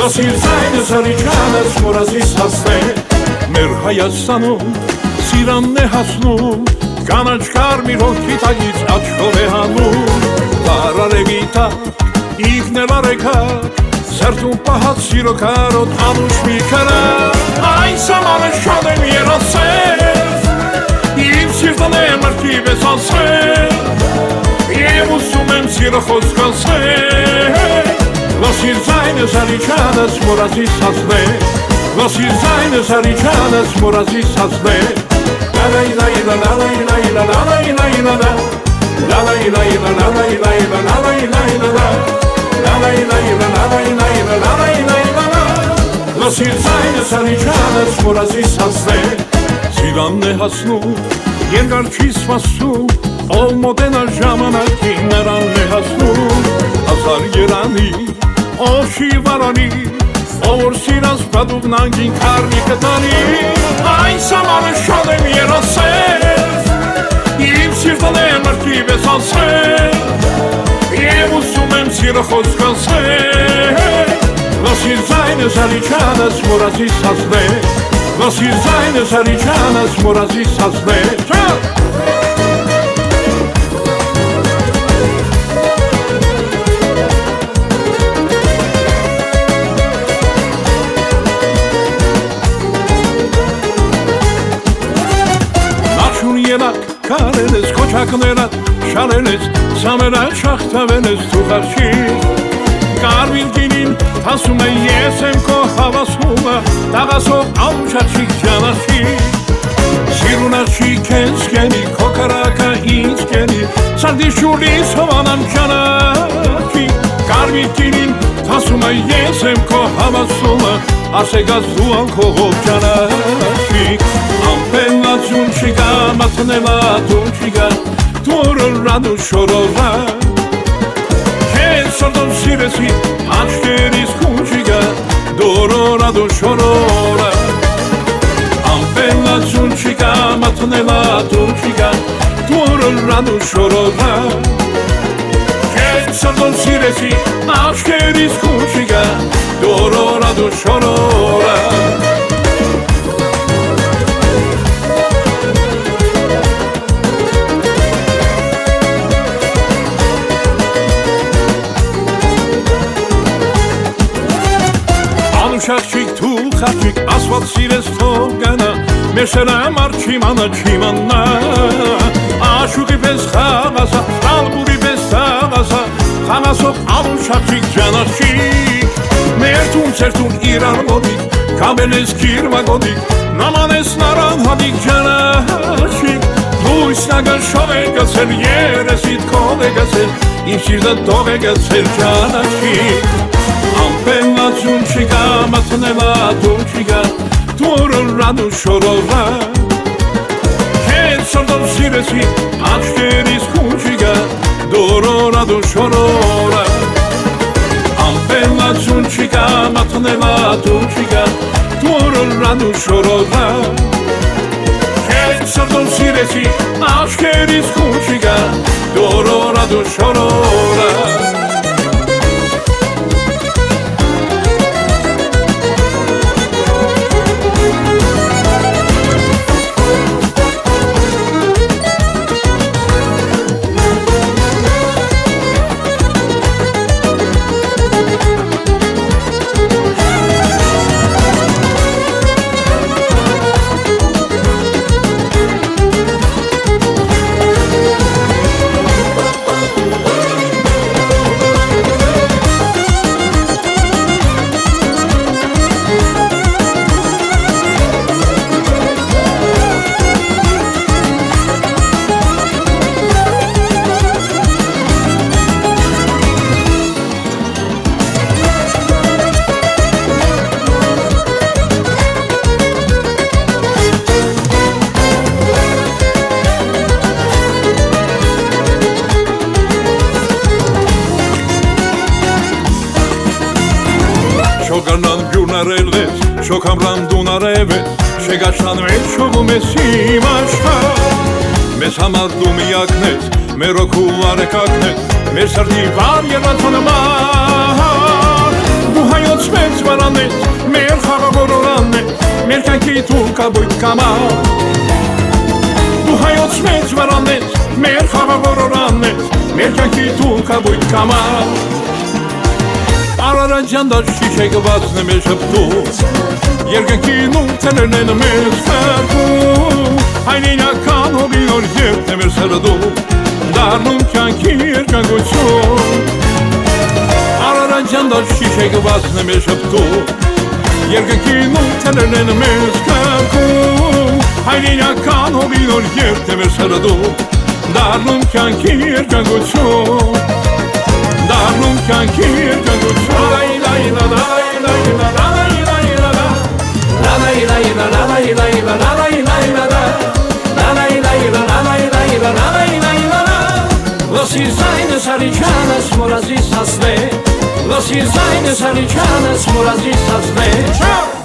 Լոսիր ձայնը զարիչանս մորազիս հասնե Մեր Հայաստանում սիրանն է հասնում Կանաչ կարմիր հոգի տագից աչքով է հանում Բարարևի տակ, իգնել արեքակ Սերտում պահած սիրո կարոտ անուշ մի կրակ Այս ամանը շատ եմ երասել Իմ սիրտն է մրկի պես ասել Եվ ուսում եմ սիրո խոսք ասել Լոսիր ձայնը զարիչանս մորազիս հասնե Լոսիր ձայնը զարիչանս մորազիս հասնե Լոսիր ձայնը զարիչանս մորազիս հասնե Սիրանն է հասնում, երկար չի սպասում Ով մոտենա ժամանակին նրան է հասնում Հազար երանի Ով չի վարանի, ով որ սիրած պատուկ նանգին կարմի կտանի Այս ամանը շատ եմ երասել, իմ սիրտն է մրկի պես ասել Եվ ուսում եմ սիրո խոսք ասել Լոսիր ձայնը զարիչանս մորազիս հասնե Լոսիր ձայնը զարիչանս մորազիս հասնե Կարել ես, կոչակներատ շալել ես, սամերա շախտավել ես թուղարչի Կարմին կինին հասում է ես եմ քո հավասումը, տաղասով անուշաչիկ ճանաչի Սիրունաչի կենս կենի, քո կարակը ինձ կենի, սարդի շուլիս հովանամ ճանաչի Կարմին կինին հասում է ես եմ քո հավասումը, ասեգած դու անքողով ճանաչի Ամպենացուն չիկա, մատնելատուն չիկա, դուրըրան ու շորովա Կեն սորդով սիրեսի, աչկերիս կուն չիկա, դուրըրան ու շորովա Ամպենացուն չիկա, մատնելատուն չիկա, դուրըրան ու շորովա Կեն սորդով սիրեսի, աչկերիս կուն չիկա, դուրըրան ու շորովա Շախչիկ թու խաչիկ ասված սիրես թող գանա Մեշերը ամար չիմանա չիմանա Աշուկի պես խաղասա, ալբուրի պես թաղասա Խաղասով անուն շախչիկ ճանաչիկ Մերտուն ծերտուն իրար մոտիկ Կամել ես կիրմագոտիկ Նաման ես նարան հատիկ ճանաչիկ Լույսնագը շով է գացել երեսիտ կով է գացել Իմ սիրտը տող է գացել ճանաչիկ Ամպենացուն չիկա, մատնելատուն չիկա, դուրըրան ու շորովա Կեն սորդով սիրեսի, աչկերիս կուն չիկա, դուրըրան ու շորովա Ամպենացուն չիկա, մատնելատուն չիկա, դուրըրան ու շորովա Կեն սորդով սիրեսի, աչկերիս կուն չիկա, դուրըրան ու շորովա Շոգանան գյուրնարել ես, շոքամրան դունարև ես Շեգաշան մեջ շողում ես իմ աշխար Մեզ համար դու միակն ես, մեր օգու արեկակն է, մեր սրտի վար երազանման Դու հայոց մեծ վարանն ես, մեր խաղաղորորանն է, մեր կյանքի թուրքաբույտ կամար Դու հայոց մեծ վարանն ես, մեր խաղաղորորանն է, մեր կյանքի թուրքաբույտ կամար Արարաջան դաշ շիշեգը վացն է մեր շպտում Երկնքի նութերն են մեզ խրվում Հայնինական հոբինոր երբն է մեր սրդում Դարնում կյանքի երկանգություն Արարաջան դաշ շիշեգը վացն է մեր շպտում Երկնքի նութերն են մեզ խրվում Հայնինական հոբինոր երբն է մեր սրդում Դարնում կյանքի երկանգություն Դարնում կյանքի երկանգություն Լսի զայնս արիչանս մորազիս հասնե Լսի զայնս արիչանս մորազիս հասնե